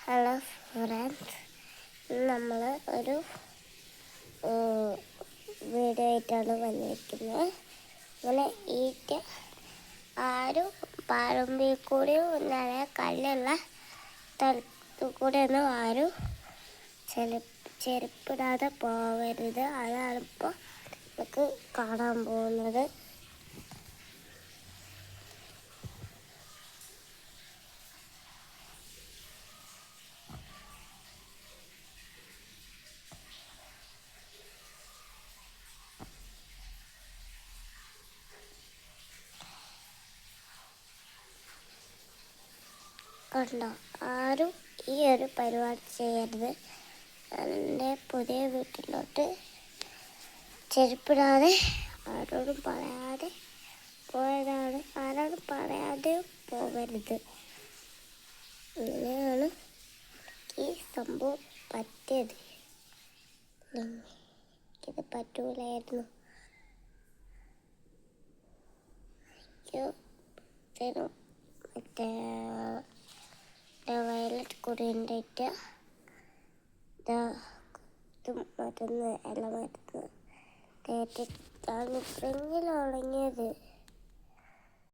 Hello friends, നമ്മൾ ഒരു video ആയിട്ടാണ് വന്നിരിക്കുന്നത്. ഇങ്ങനെ ഈറ്റ ആരും പറമ്പിൽ കൂടെയും നല്ല കല്ലുള്ള സ്ഥലത്തു കൂടെയൊന്നും ആരും ചെരുപ്പിടാതെ പോകരുത്. അതാണിപ്പോൾ നമുക്ക് കാണാൻ പോകുന്നത്. കണ്ടോ, ആരും ഈ ഒരു പരിപാടി ചെയ്യരുത്. എൻ്റെ പുതിയ വീട്ടിലോട്ട് ചെരുപ്പിടാതെ ആരോടും പറയാതെ പോയതാണ്. ആരോടും പറയാതെ പോകരുത്. ഇങ്ങനെയാണ് ഈ സംഭവം പറ്റിയത്. എനിക്കിത് പറ്റൂലായിരുന്നു. മറ്റേ വയലറ്റ് കുടിയുണ്ടായിട്ട് മരുന്ന് എല്ലാം മരുന്ന് തേറ്റിട്ടാണ് ഇത്രയെങ്കിലും ഉണങ്ങിയത്.